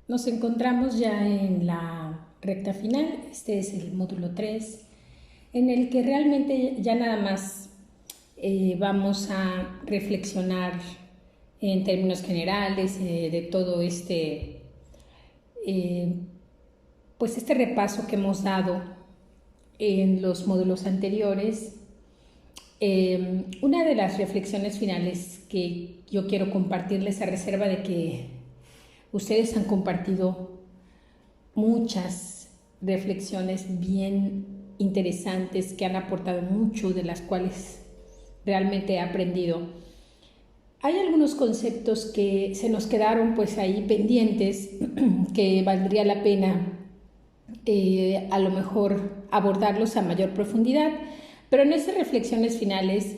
Nos encontramos ya en la recta final. Este es el módulo 3, en el que realmente ya nada más vamos a reflexionar en términos generales de todo pues este repaso que hemos dado en los módulos anteriores. Una de las reflexiones finales que yo quiero compartirles, a reserva de que ustedes han compartido muchas reflexiones bien interesantes que han aportado mucho, de las cuales realmente he aprendido. Hay algunos conceptos que se nos quedaron pues ahí pendientes, que valdría la pena a lo mejor abordarlos a mayor profundidad, pero en esas reflexiones finales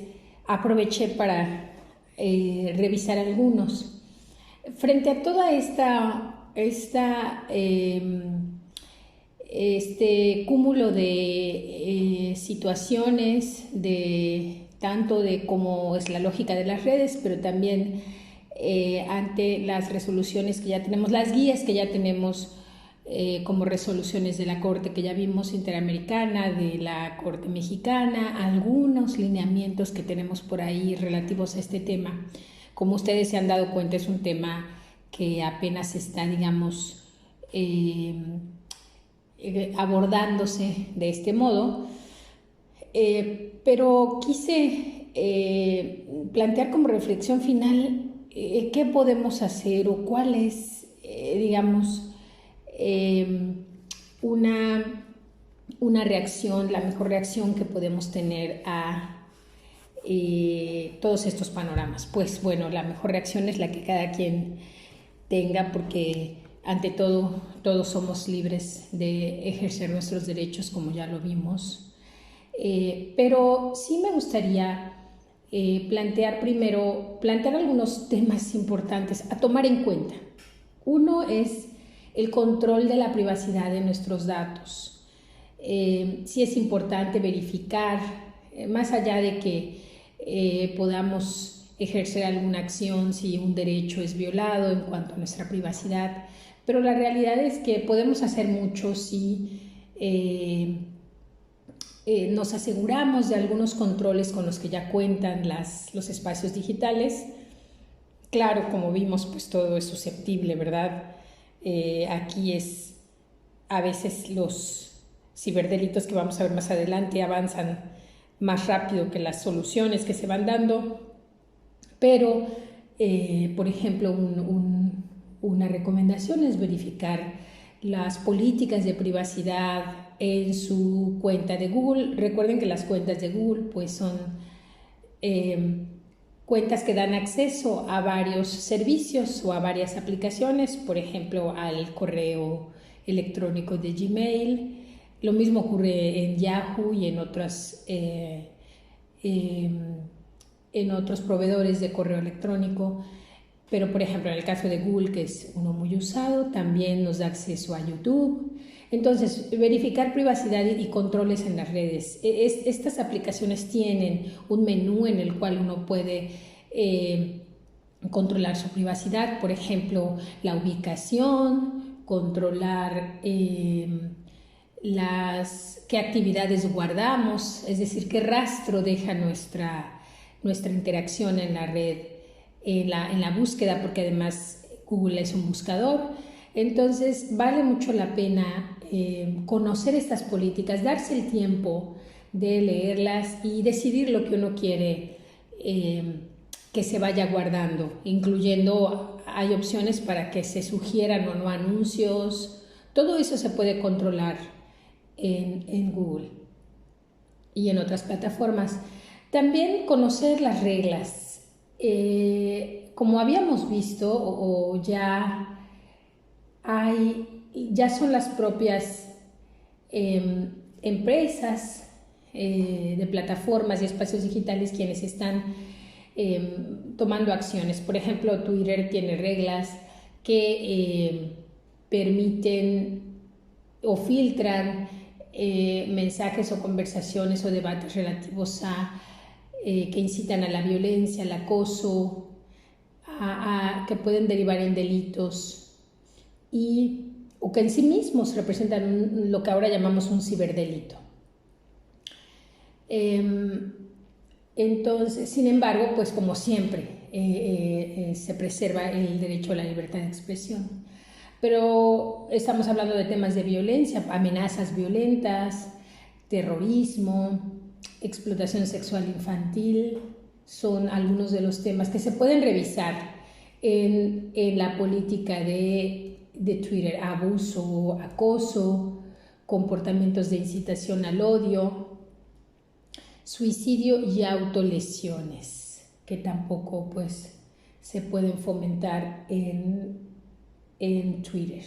aproveché para revisar algunos. Frente a toda este cúmulo de situaciones, tanto de cómo es la lógica de las redes, pero también ante las resoluciones que ya tenemos, las guías que ya tenemos, como resoluciones de la Corte que ya vimos interamericana, de la Corte mexicana, algunos lineamientos que tenemos por ahí relativos a este tema. Como ustedes se han dado cuenta, es un tema que apenas está, digamos, abordándose de este modo, pero quise plantear como reflexión final qué podemos hacer o cuál es, digamos, una reacción, la mejor reacción que podemos tener a todos estos panoramas. Pues bueno, la mejor reacción es la que cada quien tenga, porque ante todo todos somos libres de ejercer nuestros derechos, como ya lo vimos, pero sí me gustaría plantear algunos temas importantes a tomar en cuenta. Uno es el control de la privacidad de nuestros datos. Sí es importante verificar, más allá de que podamos ejercer alguna acción si un derecho es violado en cuanto a nuestra privacidad, pero la realidad es que podemos hacer mucho si nos aseguramos de algunos controles con los que ya cuentan los espacios digitales. Claro, como vimos, pues todo es susceptible, ¿verdad? Aquí a veces los ciberdelitos que vamos a ver más adelante avanzan más rápido que las soluciones que se van dando, pero por ejemplo una recomendación es verificar las políticas de privacidad en su cuenta de Google. Recuerden que las cuentas de Google pues son cuentas que dan acceso a varios servicios o a varias aplicaciones, por ejemplo al correo electrónico de Gmail. Lo mismo ocurre en Yahoo y en otros proveedores de correo electrónico, pero por ejemplo en el caso de Google, que es uno muy usado, también nos da acceso a YouTube. Entonces, verificar privacidad y controles en las redes. Estas aplicaciones tienen un menú en el cual uno puede controlar su privacidad, por ejemplo, la ubicación, controlar qué actividades guardamos, es decir, qué rastro deja nuestra interacción en la red, en la búsqueda, porque además Google es un buscador. Entonces vale mucho la pena conocer estas políticas, darse el tiempo de leerlas y decidir lo que uno quiere que se vaya guardando, incluyendo, hay opciones para que se sugieran o no anuncios. Todo eso se puede controlar en Google y en otras plataformas. También conocer las reglas. Como habíamos visto, ya son las propias empresas de plataformas y espacios digitales quienes están tomando acciones. Por ejemplo, Twitter tiene reglas que permiten o filtran mensajes o conversaciones o debates relativos a que incitan a la violencia, al acoso, que pueden derivar en delitos. o que en sí mismos representan lo que ahora llamamos un ciberdelito. Entonces, sin embargo, pues como siempre, se preserva el derecho a la libertad de expresión. Pero estamos hablando de temas de violencia, amenazas violentas, terrorismo, explotación sexual infantil, son algunos de los temas que se pueden revisar en la política de Twitter: abuso, acoso, comportamientos de incitación al odio, suicidio y autolesiones, que tampoco pues se pueden fomentar en Twitter.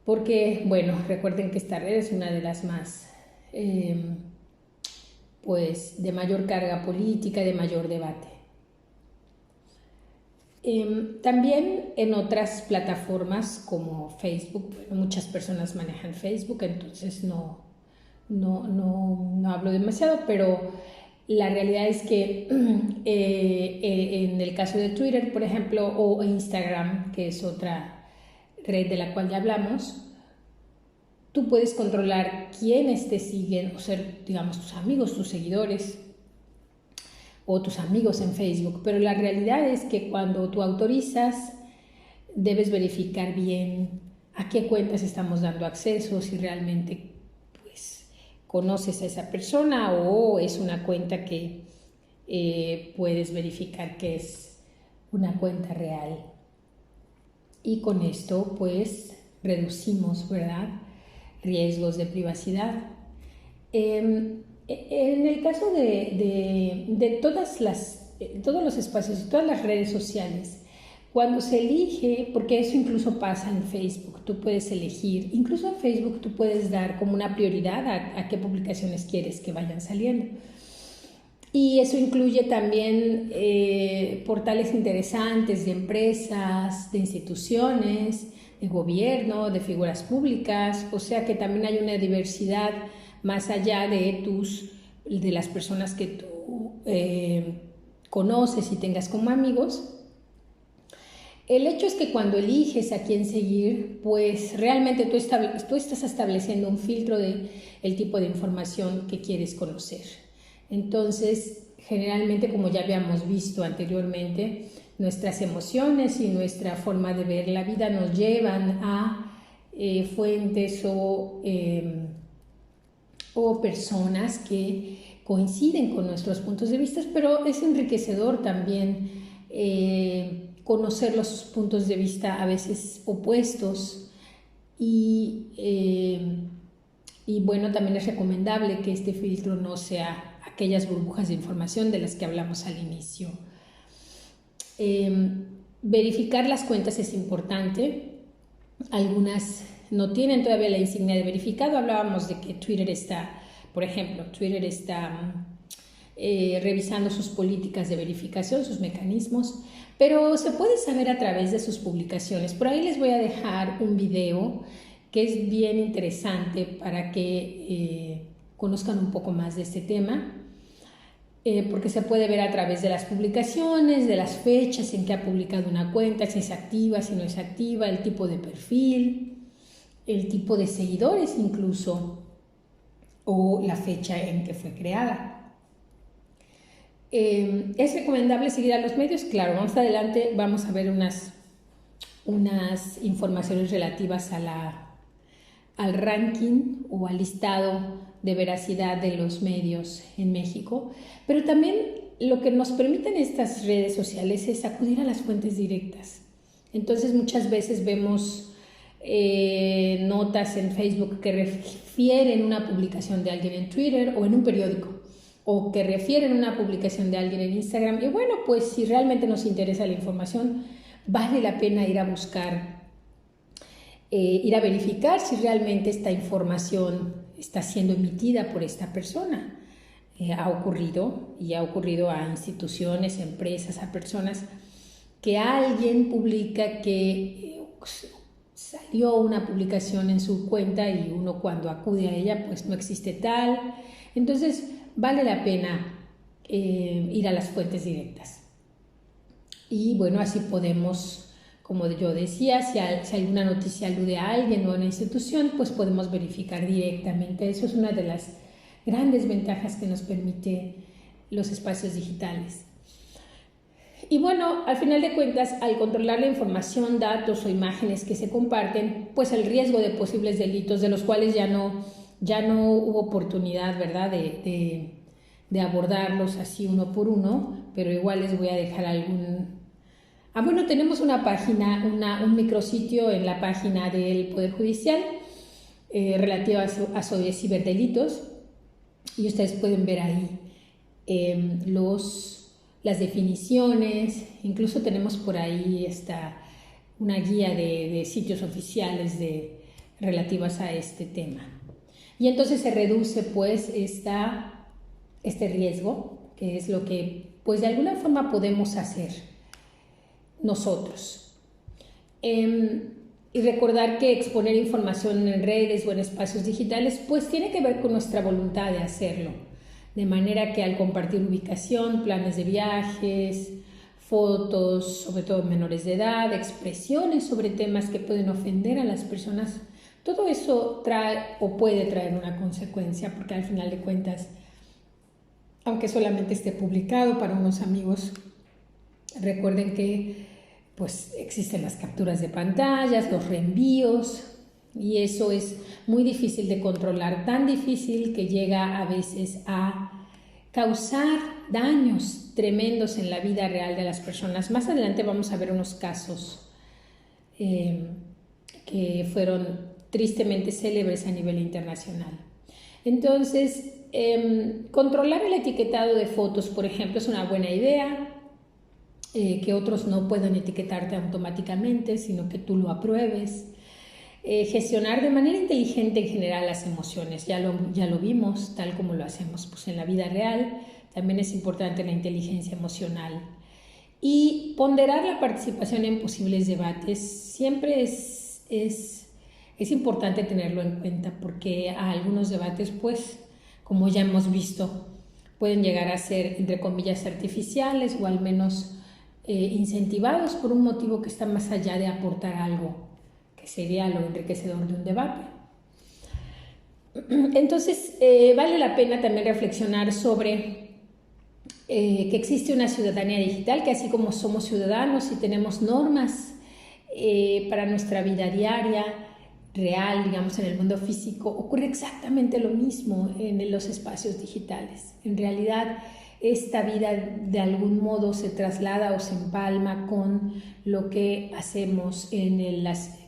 Porque, bueno, recuerden que esta red es una de las más, pues, de mayor carga política, de mayor debate. También en otras plataformas como Facebook, muchas personas manejan Facebook, entonces no hablo demasiado, pero la realidad es que en el caso de Twitter, por ejemplo, o Instagram, que es otra red de la cual ya hablamos, tú puedes controlar quiénes te siguen, o ser, digamos, tus amigos, tus seguidores, o tus amigos en Facebook. Pero la realidad es que cuando tú autorizas, debes verificar bien a qué cuentas estamos dando acceso, si realmente conoces a esa persona o es una cuenta que puedes verificar que es una cuenta real. Y con esto pues reducimos, ¿verdad?, riesgos de privacidad. En el caso de todos los espacios y todas las redes sociales, cuando se elige, porque eso incluso pasa en Facebook, tú puedes elegir, incluso en Facebook tú puedes dar como una prioridad a qué publicaciones quieres que vayan saliendo. Y eso incluye también portales interesantes de empresas, de instituciones, de gobierno, de figuras públicas, o sea que también hay una diversidad más allá de las personas que tú conoces y tengas como amigos. El hecho es que cuando eliges a quién seguir, pues realmente tú estás estableciendo un filtro del tipo de información que quieres conocer. Entonces, generalmente, como ya habíamos visto anteriormente, nuestras emociones y nuestra forma de ver la vida nos llevan a fuentes o personas que coinciden con nuestros puntos de vista, pero es enriquecedor también conocer los puntos de vista a veces opuestos y bueno, también es recomendable que este filtro no sea aquellas burbujas de información de las que hablamos al inicio. Verificar las cuentas es importante. Algunas no tienen todavía la insignia de verificado. Hablábamos de que Twitter está, por ejemplo, revisando sus políticas de verificación, sus mecanismos, pero se puede saber a través de sus publicaciones. Por ahí les voy a dejar un video que es bien interesante para que conozcan un poco más de este tema, porque se puede ver a través de las publicaciones, de las fechas en que ha publicado una cuenta, si es activa, si no es activa, el tipo de perfil, el tipo de seguidores incluso, o la fecha en que fue creada. ¿Es recomendable seguir a los medios? Claro, más adelante vamos a ver unas informaciones relativas al ranking o al listado de veracidad de los medios en México, pero también lo que nos permiten estas redes sociales es acudir a las fuentes directas. Entonces muchas veces vemos notas en Facebook que refieren una publicación de alguien en Twitter o en un periódico, o que refieren una publicación de alguien en Instagram, y bueno, pues si realmente nos interesa la información, vale la pena ir a buscar, ir a verificar si realmente esta información está siendo emitida por esta persona. Ha ocurrido a instituciones, empresas, a personas, que alguien publica que salió una publicación en su cuenta y uno cuando acude a ella pues no existe tal. Entonces vale la pena ir a las fuentes directas. Y bueno, así podemos como yo decía, si alguna noticia alude a alguien o a una institución, pues podemos verificar directamente. Eso es una de las grandes ventajas que nos permite los espacios digitales. Y bueno, al final de cuentas, al controlar la información, datos o imágenes que se comparten, pues el riesgo de posibles delitos, de los cuales ya no hubo oportunidad, ¿verdad?, de abordarlos así uno por uno, pero igual les voy a dejar algún... bueno, tenemos una página, un micrositio en la página del Poder Judicial relativa a ciberdelitos, y ustedes pueden ver ahí las definiciones. Incluso tenemos por ahí una guía de sitios oficiales relativas a este tema. Y entonces se reduce pues este riesgo, que es lo que pues de alguna forma podemos hacer nosotros. Y recordar que exponer información en redes o en espacios digitales pues tiene que ver con nuestra voluntad de hacerlo. De manera que al compartir ubicación, planes de viajes, fotos, sobre todo menores de edad, expresiones sobre temas que pueden ofender a las personas, todo eso trae o puede traer una consecuencia, porque al final de cuentas, aunque solamente esté publicado para unos amigos, recuerden que pues existen las capturas de pantallas, los reenvíos, y eso es muy difícil de controlar, tan difícil que llega a veces a causar daños tremendos en la vida real de las personas. Más adelante vamos a ver unos casos que fueron tristemente célebres a nivel internacional. Entonces, controlar el etiquetado de fotos, por ejemplo, es una buena idea, que otros no puedan etiquetarte automáticamente, sino que tú lo apruebes. Gestionar de manera inteligente en general las emociones, ya lo vimos, tal como lo hacemos pues, en la vida real. También es importante la inteligencia emocional. Y ponderar la participación en posibles debates siempre es importante tenerlo en cuenta, porque a algunos debates, pues, como ya hemos visto, pueden llegar a ser, entre comillas, artificiales o al menos incentivados por un motivo que está más allá de aportar algo, que sería lo enriquecedor de un debate. Entonces, vale la pena también reflexionar sobre que existe una ciudadanía digital, que así como somos ciudadanos y tenemos normas para nuestra vida diaria, real, digamos, en el mundo físico, ocurre exactamente lo mismo en los espacios digitales. En realidad, esta vida de algún modo se traslada o se empalma con lo que hacemos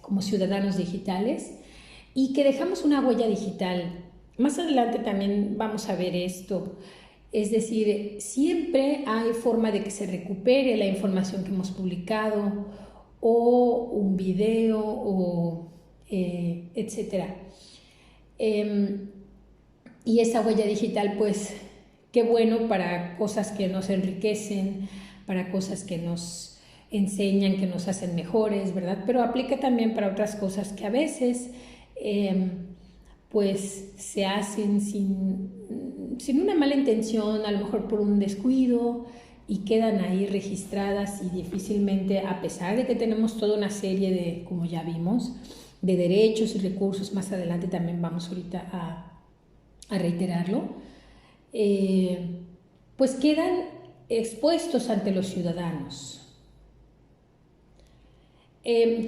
como ciudadanos digitales, y que dejamos una huella digital. Más adelante también vamos a ver esto. Es decir, siempre hay forma de que se recupere la información que hemos publicado, o un video, o etcétera. Y esa huella digital, pues, qué bueno para cosas que nos enriquecen, para cosas que nos enseñan, que nos hacen mejores, ¿verdad? Pero aplica también para otras cosas que a veces pues se hacen sin una mala intención, a lo mejor por un descuido, y quedan ahí registradas, y difícilmente, a pesar de que tenemos toda una serie de, como ya vimos, de derechos y recursos, más adelante también vamos ahorita a reiterarlo, pues quedan expuestos ante los ciudadanos.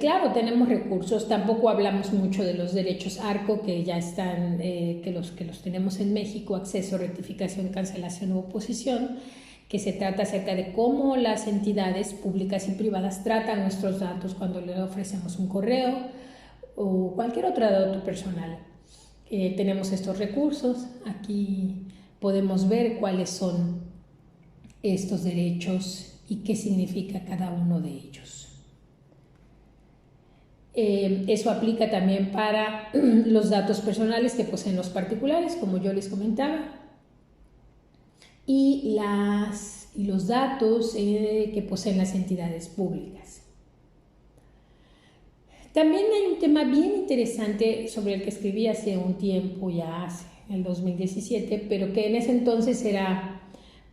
Claro, tenemos recursos, tampoco hablamos mucho de los derechos ARCO, que ya están, que los tenemos en México: acceso, rectificación, cancelación u oposición, que se trata acerca de cómo las entidades públicas y privadas tratan nuestros datos cuando le ofrecemos un correo o cualquier otro dato personal. Tenemos estos recursos, aquí podemos ver cuáles son estos derechos y qué significa cada uno de ellos. Eso aplica también para los datos personales que poseen los particulares, como yo les comentaba, y los datos que poseen las entidades públicas. También hay un tema bien interesante sobre el que escribí hace un tiempo, ya hace el 2017, pero que en ese entonces era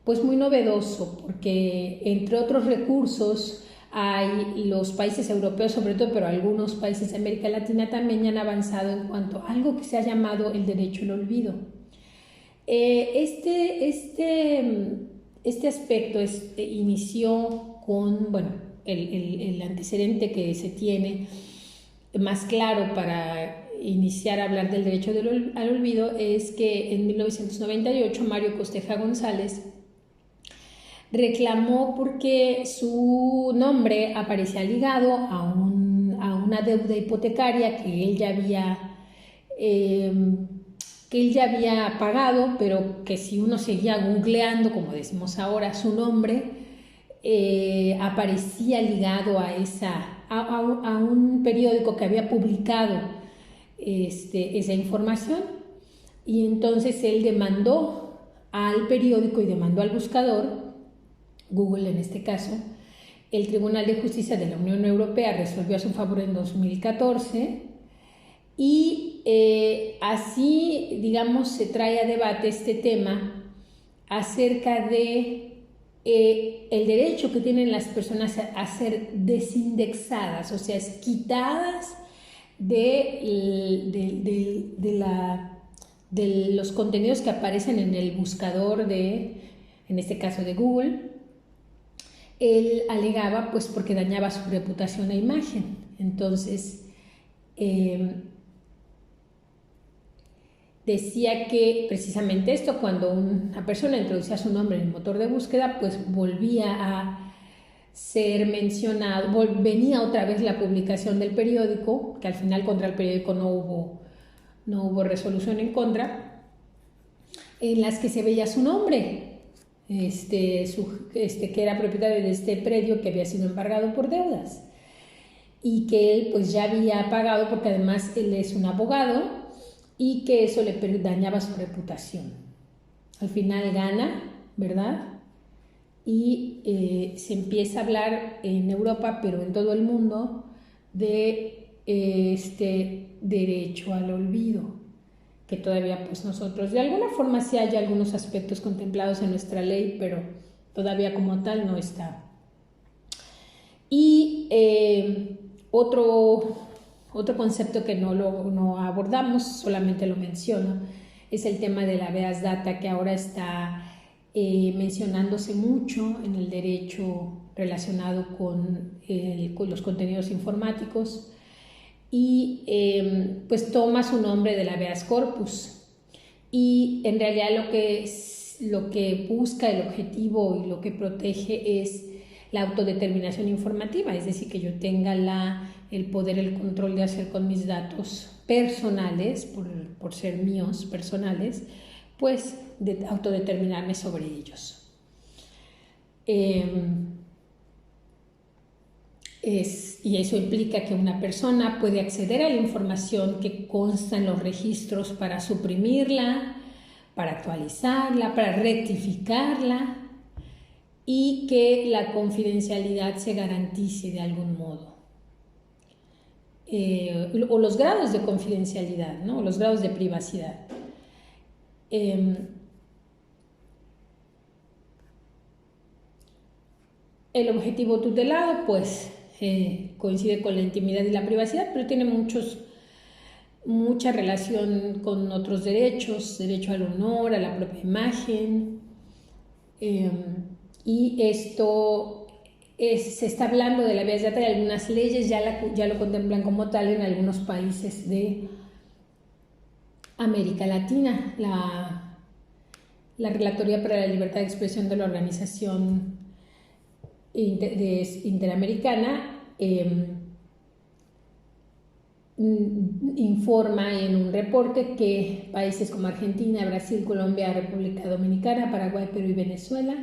pues muy novedoso, porque entre otros recursos hay los países europeos sobre todo, pero algunos países de América Latina también han avanzado en cuanto a algo que se ha llamado el derecho al olvido. Este aspecto inició con, bueno, el antecedente que se tiene más claro para iniciar a hablar del derecho al olvido es que en 1998 Mario Costeja González reclamó porque su nombre aparecía ligado a una deuda hipotecaria que él ya había pagado, pero que si uno seguía googleando, como decimos ahora, su nombre aparecía ligado a un periódico que había publicado esa información, y entonces él demandó al periódico y demandó al buscador, Google en este caso. El Tribunal de Justicia de la Unión Europea resolvió a su favor en 2014 y así, digamos, se trae a debate este tema acerca de el derecho que tienen las personas a ser desindexadas, o sea, quitadas de los contenidos que aparecen en el buscador en este caso de Google. Él alegaba pues porque dañaba su reputación e imagen. Entonces decía que precisamente esto, cuando una persona introducía su nombre en el motor de búsqueda, pues volvía a ser mencionado, venía otra vez la publicación del periódico, que al final contra el periódico no hubo resolución en contra, en las que se veía su nombre, que era propietario de este predio que había sido embargado por deudas y que él pues ya había pagado, porque además él es un abogado, y que eso le dañaba su reputación. Al final gana, ¿verdad? Y se empieza a hablar en Europa, pero en todo el mundo, de este derecho al olvido, que todavía pues nosotros de alguna forma sí hay algunos aspectos contemplados en nuestra ley, pero todavía como tal no está. Y otro concepto que no abordamos, solamente lo menciono, es el tema de la habeas data, que ahora está mencionándose mucho en el derecho relacionado con los contenidos informáticos, y pues toma su nombre del habeas corpus, y en realidad lo que busca, el objetivo y lo que protege es la autodeterminación informativa, es decir, que yo tenga el poder, el control de hacer con mis datos personales, por ser míos personales, pues de autodeterminarme sobre ellos. Y eso implica que una persona puede acceder a la información que consta en los registros para suprimirla, para actualizarla, para rectificarla, y que la confidencialidad se garantice de algún modo. O los grados de confidencialidad, ¿no? O los grados de privacidad. El objetivo tutelado, pues, coincide con la intimidad y la privacidad, pero tiene mucha relación con otros derechos, derecho al honor, a la propia imagen, y esto se está hablando de la habeas data, y algunas leyes ya lo contemplan como tal en algunos países de América Latina. La Relatoría para la Libertad de Expresión de la Organización Interamericana informa en un reporte que países como Argentina, Brasil, Colombia, República Dominicana, Paraguay, Perú y Venezuela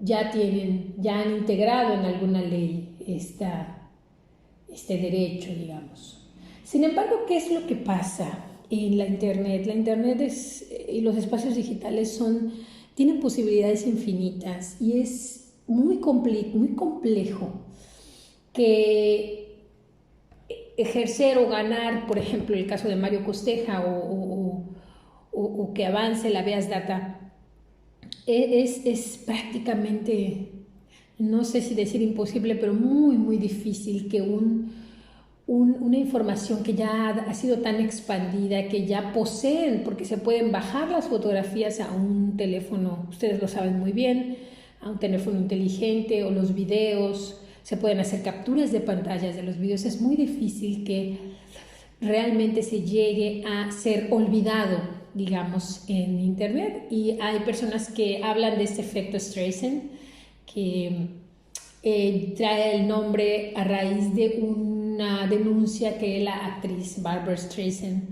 ya han integrado en alguna ley este derecho, digamos. Sin embargo, ¿qué es lo que pasa en la Internet? La Internet y los espacios digitales tienen posibilidades infinitas, y es muy complejo que ejercer o ganar, por ejemplo, el caso de Mario Costeja, o que avance la habeas data, es prácticamente no sé si decir imposible, pero muy, muy difícil que una información que ya ha sido tan expandida, que ya poseen, porque se pueden bajar las fotografías a un teléfono, ustedes lo saben muy bien, a un teléfono inteligente, o los videos, se pueden hacer capturas de pantallas de los videos. Es muy difícil que realmente se llegue a ser olvidado, digamos, en Internet. Y hay personas que hablan de este efecto Streisand, que trae el nombre a raíz de una denuncia que la actriz Barbra Streisand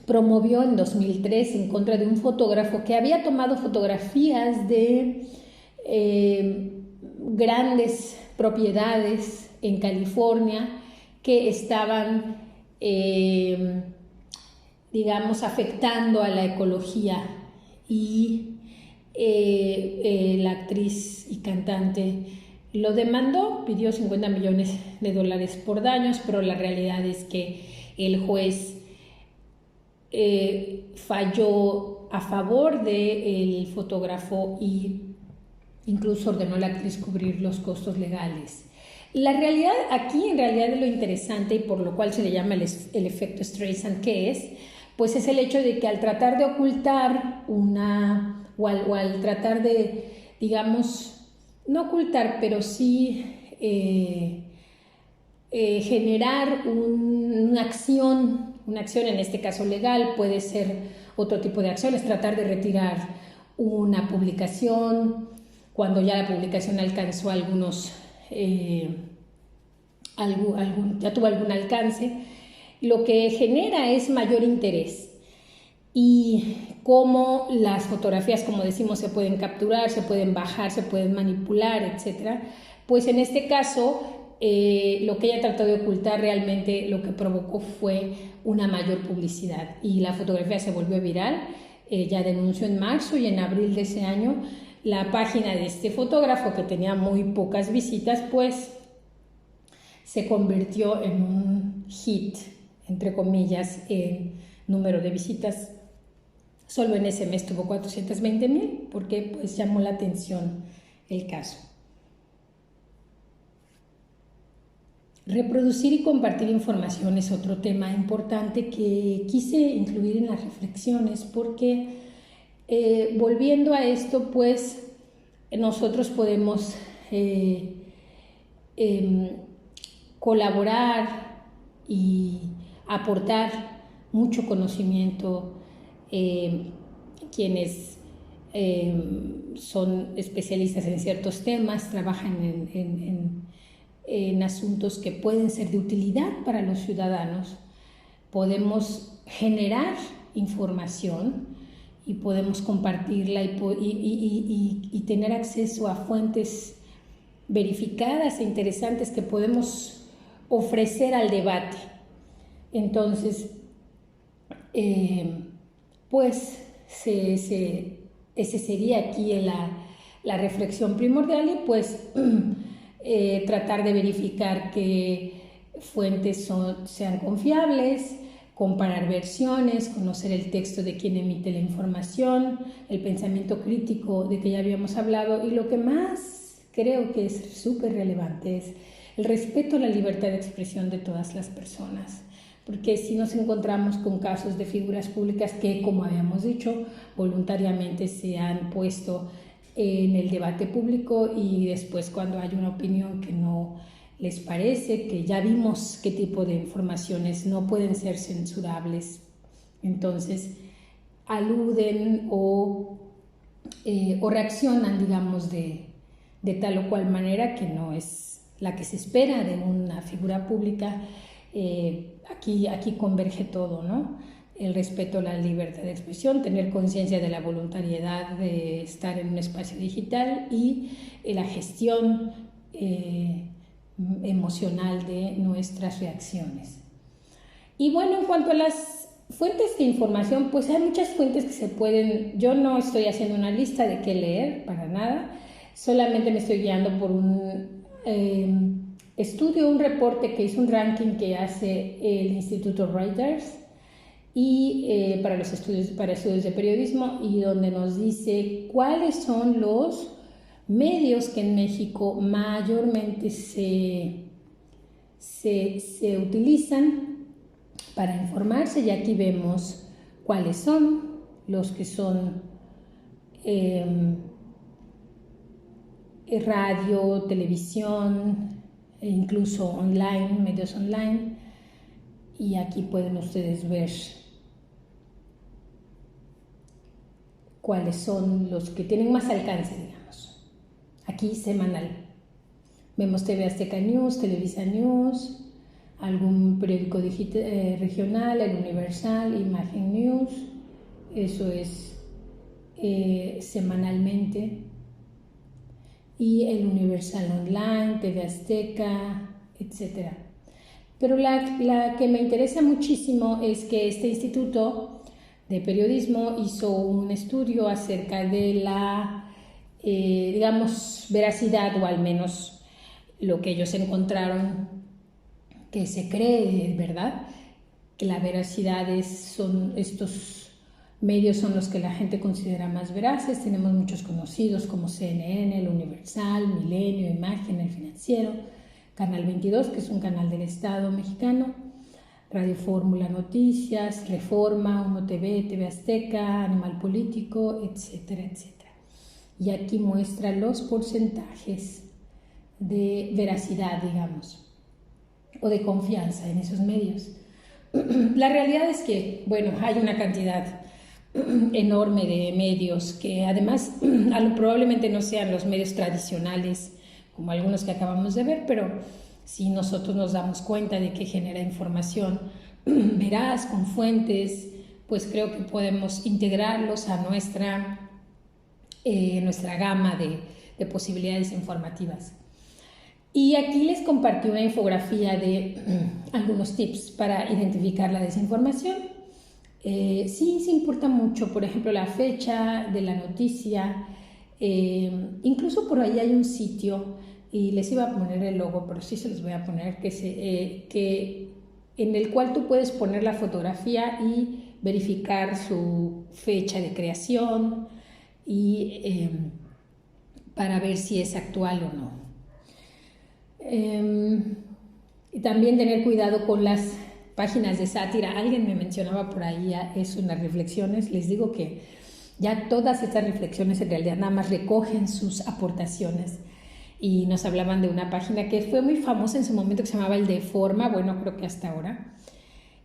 promovió en 2003 en contra de un fotógrafo que había tomado fotografías de grandes propiedades en California que estaban, digamos, afectando a la ecología, y la actriz y cantante lo demandó, pidió $50 millones por daños, pero la realidad es que el juez falló a favor del fotógrafo y incluso ordenó a la actriz cubrir los costos legales. La realidad aquí, en realidad, de lo interesante y por lo cual se le llama el efecto Streisand, ¿qué es? Pues es el hecho de que al tratar de ocultar o al tratar de, digamos, no ocultar, pero sí generar una acción en este caso legal, puede ser otro tipo de acciones, tratar de retirar una publicación cuando ya la publicación alcanzó ya tuvo algún alcance, lo que genera es mayor interés. Y cómo las fotografías, como decimos, se pueden capturar, se pueden bajar, se pueden manipular, etc. Pues en este caso, lo que ella trató de ocultar realmente lo que provocó fue una mayor publicidad, y la fotografía se volvió viral. Ella denunció en marzo, y en abril de ese año la página de este fotógrafo, que tenía muy pocas visitas, pues se convirtió en un hit, entre comillas, en número de visitas. Solo en ese mes tuvo 420,000, porque pues llamó la atención el caso. Reproducir y compartir información es otro tema importante que quise incluir en las reflexiones, porque volviendo a esto, pues nosotros podemos colaborar y aportar mucho conocimiento. Quienes son especialistas en ciertos temas, trabajan en asuntos que pueden ser de utilidad para los ciudadanos. Podemos generar información y podemos compartirla y tener acceso a fuentes verificadas e interesantes que podemos ofrecer al debate. Entonces, pues ese sería aquí la reflexión primordial, y pues tratar de verificar que fuentes sean confiables, comparar versiones, conocer el texto de quien emite la información, el pensamiento crítico de que ya habíamos hablado, y lo que más creo que es súper relevante es el respeto a la libertad de expresión de todas las personas. Porque si nos encontramos con casos de figuras públicas que, como habíamos dicho, voluntariamente se han puesto en el debate público, y después, cuando hay una opinión que no les parece, que ya vimos qué tipo de informaciones no pueden ser censurables, entonces aluden o reaccionan, digamos, de tal o cual manera que no es la que se espera de una figura pública. Aquí converge todo, ¿no? El respeto a la libertad de expresión, tener conciencia de la voluntariedad de estar en un espacio digital, y la gestión emocional de nuestras reacciones. Y bueno, en cuanto a las fuentes de información, pues hay muchas fuentes que se pueden. Yo no estoy haciendo una lista de qué leer, para nada, solamente me estoy guiando por un estudio, un reporte que hizo, un ranking que hace el Instituto Reuters, y para estudios de periodismo, y donde nos dice cuáles son los medios que en México mayormente se utilizan para informarse, y aquí vemos cuáles son los que son radio, televisión, e incluso online, medios online, y aquí pueden ustedes ver cuáles son los que tienen más alcance, digamos. Aquí semanal. Vemos TV Azteca News, Televisa News, algún periódico regional, El Universal, Imagen News, eso es semanalmente, y El Universal Online, TV Azteca, etc. Pero la que me interesa muchísimo es que este instituto de periodismo hizo un estudio acerca de la, digamos, veracidad, o al menos lo que ellos encontraron que se cree, ¿verdad? Que la veracidad son estos medios, son los que la gente considera más veraces. Tenemos muchos conocidos como CNN, El Universal, Milenio, Imagen, El Financiero, Canal 22, que es un canal del Estado mexicano, Radio Fórmula Noticias, Reforma, Uno TV, TV Azteca, Animal Político, etcétera, etcétera. Y aquí muestra los porcentajes de veracidad, digamos, o de confianza en esos medios. La realidad es que, bueno, hay una cantidad enorme de medios que además probablemente no sean los medios tradicionales como algunos que acabamos de ver, pero si nosotros nos damos cuenta de que genera información veraz, con fuentes, pues creo que podemos integrarlos a nuestra gama de posibilidades informativas. Y aquí les compartí una infografía de algunos tips para identificar la desinformación. Sí importa mucho, por ejemplo, la fecha de la noticia. Incluso por ahí hay un sitio, y les iba a poner el logo, pero sí se los voy a poner, en el cual tú puedes poner la fotografía y verificar su fecha de creación, y para ver si es actual o no. Y también tener cuidado con las páginas de sátira. Alguien me mencionaba por ahí eso en las reflexiones. Les digo que ya todas estas reflexiones en realidad nada más recogen sus aportaciones, y nos hablaban de una página que fue muy famosa en su momento, que se llamaba El Deforma, bueno, creo que hasta ahora,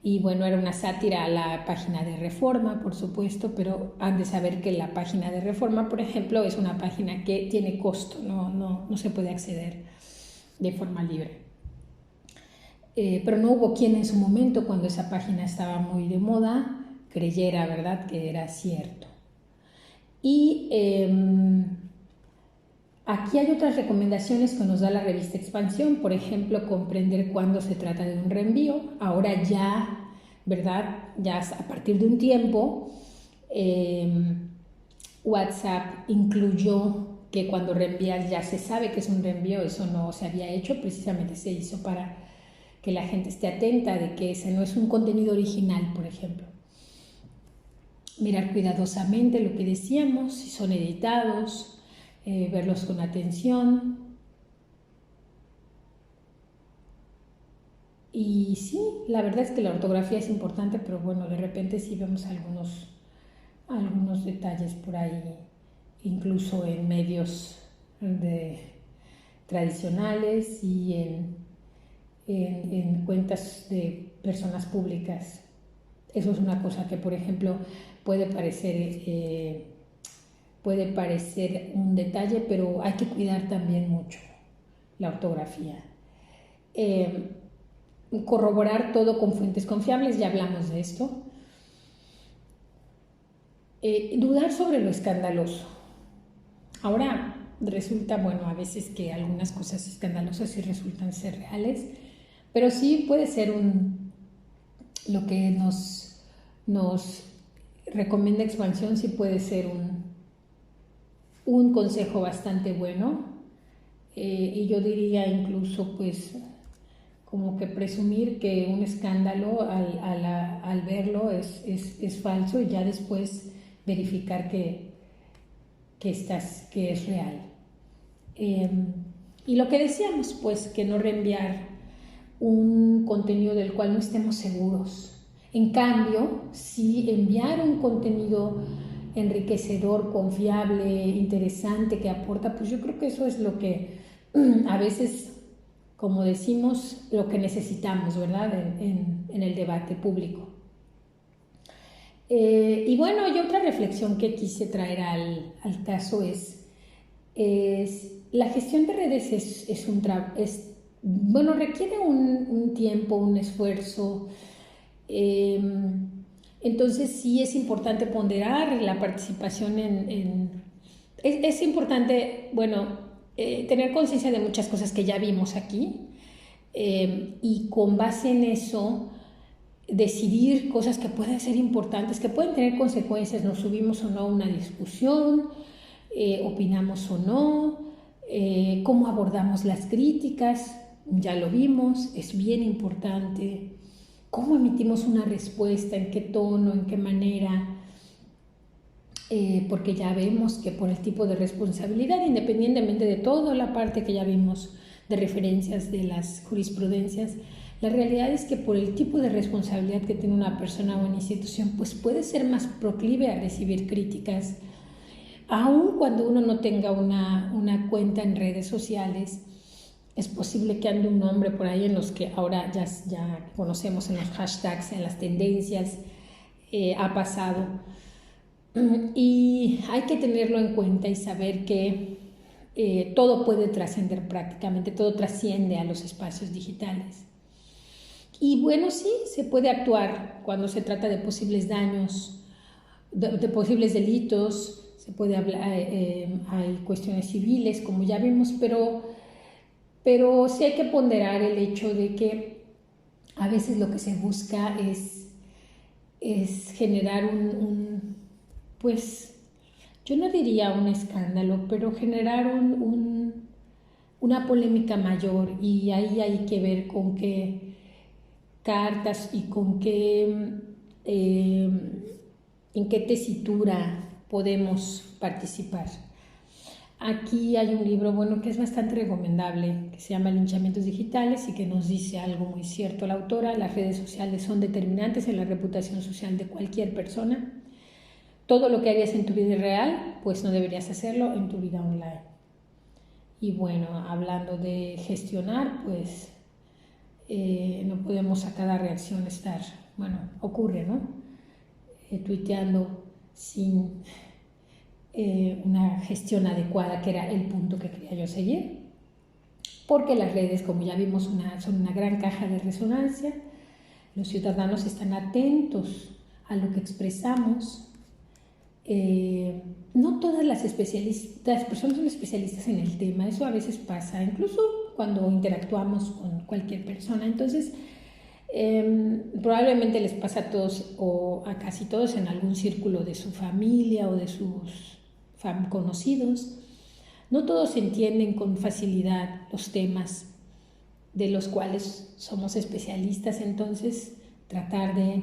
y bueno, era una sátira a la página de Reforma, por supuesto, pero han de saber que la página de Reforma, por ejemplo, es una página que tiene costo, no se puede acceder de forma libre. Pero no hubo quien en su momento, cuando esa página estaba muy de moda, creyera, ¿verdad?, que era cierto. Y aquí hay otras recomendaciones que nos da la revista Expansión, por ejemplo, comprender cuándo se trata de un reenvío. Ahora ya, ¿verdad?, ya a partir de un tiempo, WhatsApp incluyó que cuando reenvías ya se sabe que es un reenvío. Eso no se había hecho, precisamente se hizo para que la gente esté atenta de que ese no es un contenido original, por ejemplo. Mirar cuidadosamente lo que decíamos, si son editados, verlos con atención. Y sí, la verdad es que la ortografía es importante, pero bueno, de repente sí vemos algunos detalles por ahí, incluso en medios tradicionales y en cuentas de personas públicas. Eso es una cosa que, por ejemplo, puede parecer un detalle, pero hay que cuidar también mucho la ortografía. Corroborar todo con fuentes confiables, ya hablamos de esto. Dudar sobre lo escandaloso. Ahora resulta, bueno, a veces que algunas cosas escandalosas sí resultan ser reales, pero sí puede ser lo que nos recomienda Expansión, sí puede ser un consejo bastante bueno, y yo diría incluso, pues, como que presumir que un escándalo al verlo es falso y ya después verificar que es real. Y lo que decíamos, pues que no reenviar un contenido del cual no estemos seguros. En cambio, si enviar un contenido enriquecedor, confiable, interesante, que aporta, pues yo creo que eso es lo que a veces, como decimos, lo que necesitamos, ¿verdad? En el debate público. Y bueno, y otra reflexión que quise traer al caso es la gestión de redes bueno, requiere un tiempo, un esfuerzo. Entonces sí es importante ponderar la participación es importante, bueno, tener conciencia de muchas cosas que ya vimos aquí y con base en eso decidir cosas que pueden ser importantes, que pueden tener consecuencias, nos subimos o no a una discusión, opinamos o no, cómo abordamos las críticas, ya lo vimos, es bien importante, cómo emitimos una respuesta, en qué tono, en qué manera, porque ya vemos que por el tipo de responsabilidad, independientemente de toda la parte que ya vimos de referencias de las jurisprudencias, la realidad es que por el tipo de responsabilidad que tiene una persona o una institución, pues puede ser más proclive a recibir críticas, aun cuando uno no tenga una cuenta en redes sociales. Es posible que ande un nombre por ahí en los que ahora ya conocemos en los hashtags, en las tendencias, ha pasado. Y hay que tenerlo en cuenta y saber que todo puede trascender prácticamente, todo trasciende a los espacios digitales. Y bueno, sí, se puede actuar cuando se trata de posibles daños, de posibles delitos, se puede hablar, hay cuestiones civiles, como ya vimos, pero sí hay que ponderar el hecho de que a veces lo que se busca es generar pues, yo no diría un escándalo, pero generar una polémica mayor, y ahí hay que ver con qué cartas y en qué tesitura podemos participar. Aquí hay un libro, bueno, que es bastante recomendable, que se llama Linchamientos Digitales y que nos dice algo muy cierto la autora: las redes sociales son determinantes en la reputación social de cualquier persona. Todo lo que harías en tu vida real, pues no deberías hacerlo en tu vida online. Y bueno, hablando de gestionar, pues no podemos a cada reacción estar, bueno, ocurre, ¿no? Tuiteando sin una gestión adecuada, que era el punto que quería yo seguir, porque las redes, como ya vimos, son una gran caja de resonancia. Los ciudadanos están atentos a lo que expresamos. No todas las personas son especialistas en el tema, eso a veces pasa, incluso cuando interactuamos con cualquier persona. Entonces, probablemente les pasa a todos o a casi todos en algún círculo de su familia o de sus conocidos. No todos entienden con facilidad los temas de los cuales somos especialistas, entonces tratar de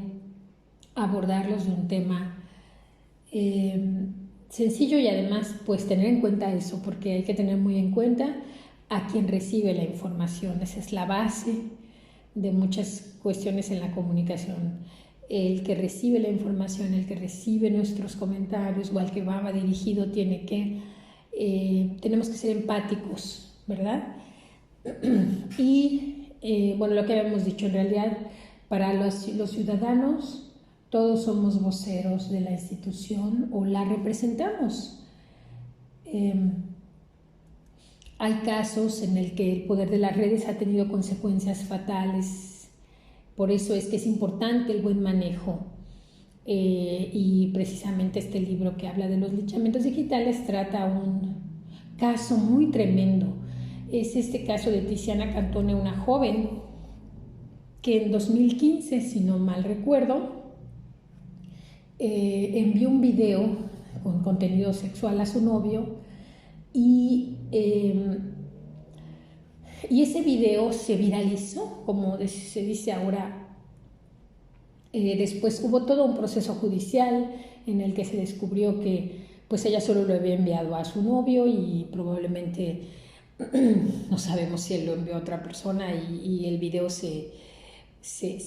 abordarlos de un tema sencillo y además pues tener en cuenta eso, porque hay que tener muy en cuenta a quien recibe la información. Esa es la base de muchas cuestiones en la comunicación. El que recibe la información, el que recibe nuestros comentarios o al que va dirigido tenemos que ser empáticos, ¿verdad? Y bueno, lo que habíamos dicho, en realidad para los ciudadanos todos somos voceros de la institución o la representamos. Hay casos en el que el poder de las redes ha tenido consecuencias fatales. Por eso es que es importante el buen manejo. Y precisamente este libro que habla de los linchamientos digitales trata un caso muy tremendo. Es este caso de Tiziana Cantone, una joven que en 2015, si no mal recuerdo, envió un video con contenido sexual a su novio y Y ese video se viralizó, como se dice ahora. Después hubo todo un proceso judicial en el que se descubrió que pues ella solo lo había enviado a su novio y probablemente no sabemos si él lo envió a otra persona, y el video se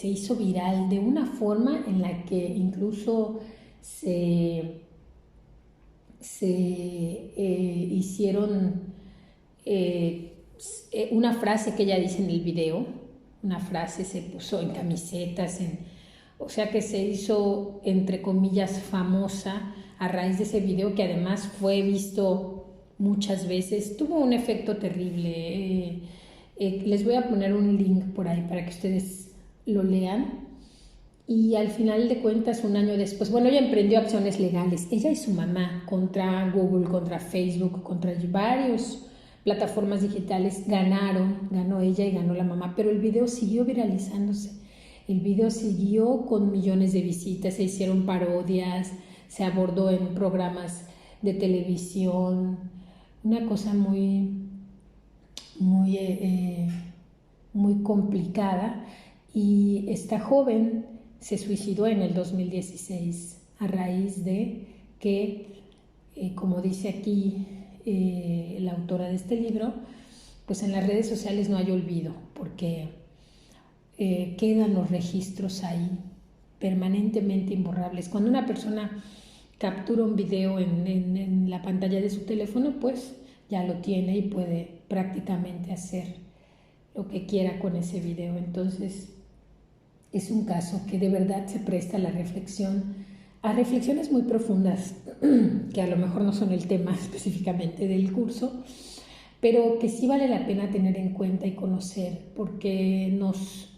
hizo viral de una forma en la que incluso hicieron una frase que ella dice en el video, una frase se puso en camisetas, o sea que se hizo, entre comillas, famosa a raíz de ese video, que además fue visto muchas veces. Tuvo un efecto terrible. Les voy a poner un link por ahí para que ustedes lo lean. Y al final de cuentas, un año después, bueno, ella emprendió acciones legales, ella y su mamá, contra Google, contra Facebook, contra varios plataformas digitales. Ganó ella y ganó la mamá, pero el video siguió viralizándose. El video siguió con millones de visitas, se hicieron parodias, se abordó en programas de televisión, una cosa muy complicada. Y esta joven se suicidó en el 2016 a raíz de que, como dice aquí la autora de este libro, pues en las redes sociales no hay olvido, porque quedan los registros ahí permanentemente imborrables. Cuando una persona captura un video en la pantalla de su teléfono, pues ya lo tiene y puede prácticamente hacer lo que quiera con ese video. Entonces es un caso que de verdad se presta a la reflexión, a reflexiones muy profundas, que a lo mejor no son el tema específicamente del curso, pero que sí vale la pena tener en cuenta y conocer, porque nos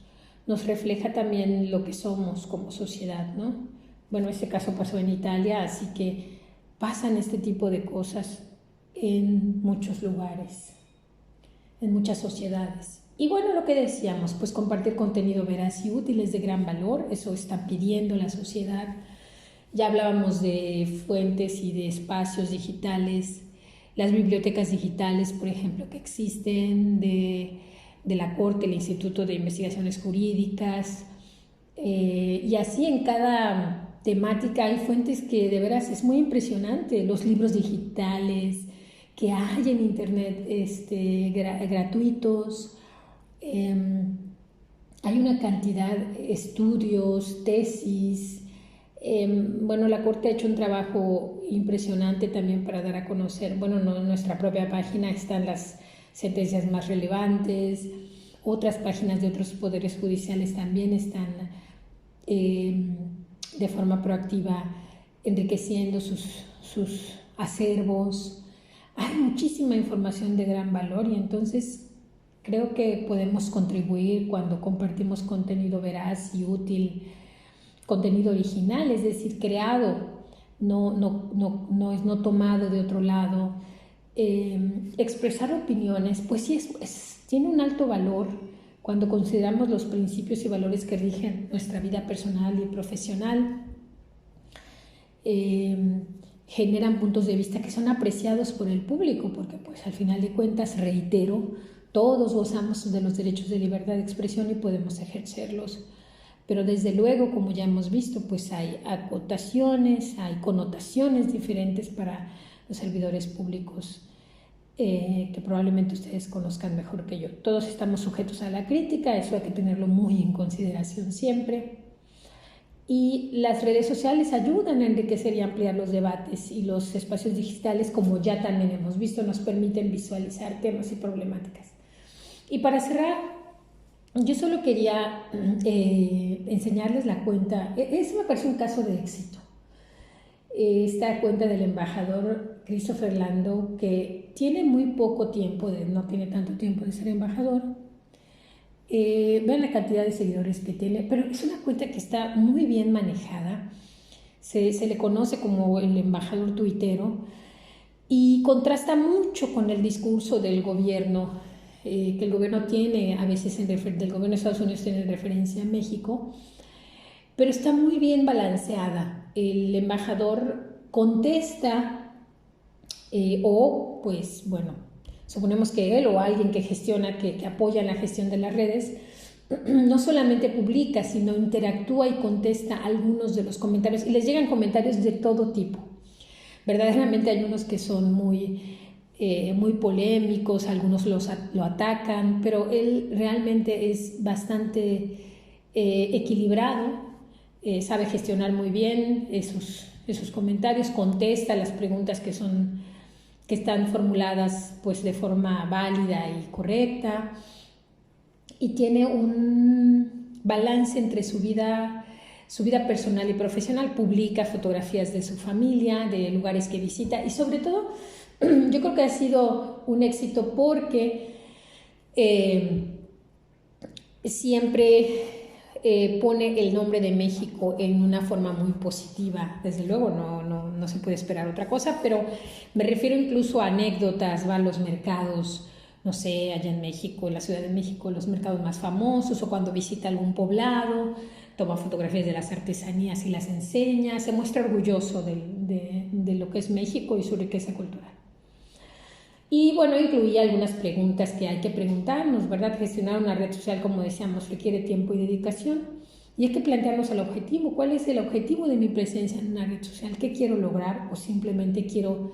refleja también lo que somos como sociedad, ¿no? Bueno, este caso pasó en Italia, así que pasan este tipo de cosas en muchos lugares, en muchas sociedades. Y bueno, lo que decíamos, pues compartir contenido veraz y útil es de gran valor, eso está pidiendo la sociedad. Ya hablábamos de fuentes y de espacios digitales, las bibliotecas digitales, por ejemplo, que existen, de la Corte, el Instituto de Investigaciones Jurídicas, y así en cada temática hay fuentes que de veras es muy impresionante, los libros digitales que hay en internet gratuitos, hay una cantidad de estudios, tesis. Bueno, la Corte ha hecho un trabajo impresionante también para dar a conocer, bueno, no, en nuestra propia página están las sentencias más relevantes, otras páginas de otros poderes judiciales también están de forma proactiva enriqueciendo sus acervos. Hay muchísima información de gran valor y entonces creo que podemos contribuir cuando compartimos contenido veraz y útil, contenido original, es decir, creado, no tomado de otro lado. Expresar opiniones, pues sí, tiene un alto valor cuando consideramos los principios y valores que rigen nuestra vida personal y profesional. Generan puntos de vista que son apreciados por el público, porque pues al final de cuentas, reitero, todos gozamos de los derechos de libertad de expresión y podemos ejercerlos. Pero desde luego, como ya hemos visto, pues hay acotaciones, hay connotaciones diferentes para los servidores públicos, que probablemente ustedes conozcan mejor que yo. Todos estamos sujetos a la crítica, eso hay que tenerlo muy en consideración siempre. Y las redes sociales ayudan a enriquecer y ampliar los debates, y los espacios digitales, como ya también hemos visto, nos permiten visualizar temas y problemáticas. Y para cerrar, yo solo quería enseñarles la cuenta. Ese me parece un caso de éxito. Esta cuenta del embajador Christopher Landau, que tiene muy poco tiempo, no tiene tanto tiempo de ser embajador. Vean la cantidad de seguidores que tiene, pero es una cuenta que está muy bien manejada. Se le conoce como el embajador tuitero y contrasta mucho con el discurso del gobierno, que el gobierno tiene a veces, del gobierno de Estados Unidos tiene en referencia a México, pero está muy bien balanceada. El embajador contesta pues bueno, suponemos que él o alguien que gestiona, que apoya la gestión de las redes, no solamente publica, sino interactúa y contesta algunos de los comentarios, y les llegan comentarios de todo tipo. Verdaderamente hay unos que son muy polémicos, algunos lo atacan, pero él realmente es bastante equilibrado, sabe gestionar muy bien esos comentarios, contesta las preguntas que están formuladas pues de forma válida y correcta, y tiene un balance entre su vida personal y profesional. Publica fotografías de su familia, de lugares que visita, y sobre todo yo creo que ha sido un éxito porque siempre pone el nombre de México en una forma muy positiva. Desde luego no se puede esperar otra cosa, pero me refiero incluso a anécdotas, va a los mercados, no sé, allá en México, en la Ciudad de México, los mercados más famosos, o cuando visita algún poblado, toma fotografías de las artesanías y las enseña, se muestra orgulloso de lo que es México y su riqueza cultural. Y bueno, incluía algunas preguntas que hay que preguntarnos, ¿verdad? Gestionar una red social, como decíamos, requiere tiempo y dedicación, y hay que plantearnos el objetivo. ¿Cuál es el objetivo de mi presencia en una red social? ¿Qué quiero lograr? ¿O simplemente quiero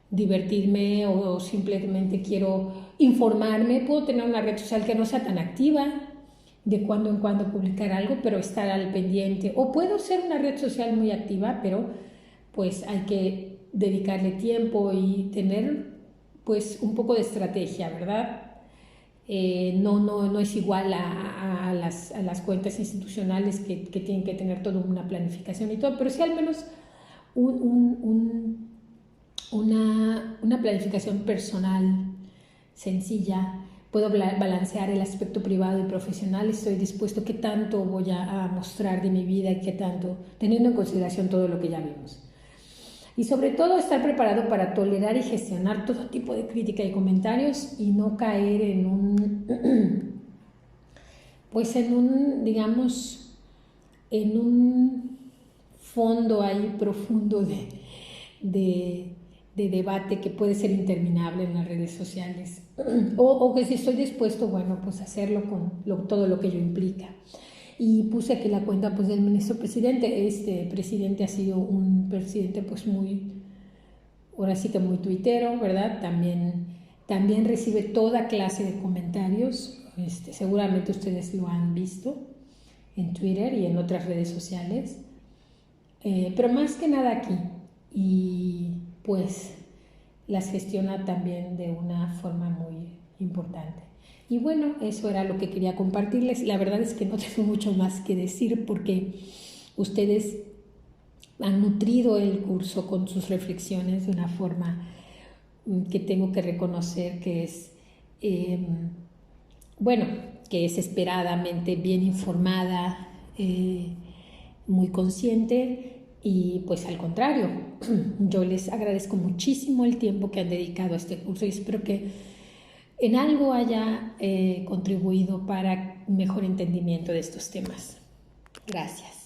divertirme, o simplemente quiero informarme? Puedo tener una red social que no sea tan activa, de cuando en cuando publicar algo, pero estar al pendiente. O puedo ser una red social muy activa, pero pues hay que dedicarle tiempo y tener pues un poco de estrategia, ¿verdad? No es igual a las cuentas institucionales que tienen que tener toda una planificación y todo, pero sí al menos una planificación personal sencilla. Puedo balancear el aspecto privado y profesional. Estoy dispuesto, qué tanto voy a mostrar de mi vida y qué tanto, teniendo en consideración todo lo que ya vimos. Y sobre todo estar preparado para tolerar y gestionar todo tipo de crítica y comentarios, y no caer en digamos, en un fondo ahí profundo de debate que puede ser interminable en las redes sociales, o que si estoy dispuesto, bueno, pues hacerlo con todo lo que ello implica. Y puse aquí la cuenta pues del ministro presidente. Este presidente ha sido un presidente pues ahora sí que muy tuitero, ¿verdad? También recibe toda clase de comentarios, seguramente ustedes lo han visto en Twitter y en otras redes sociales, pero más que nada aquí, y pues las gestiona también de una forma muy importante. Y bueno, eso era lo que quería compartirles. La verdad es que no tengo mucho más que decir, porque ustedes han nutrido el curso con sus reflexiones de una forma que tengo que reconocer que es, que es esperadamente bien informada, muy consciente. Y pues al contrario, yo les agradezco muchísimo el tiempo que han dedicado a este curso, y espero que en algo haya contribuido para un mejor entendimiento de estos temas. Gracias.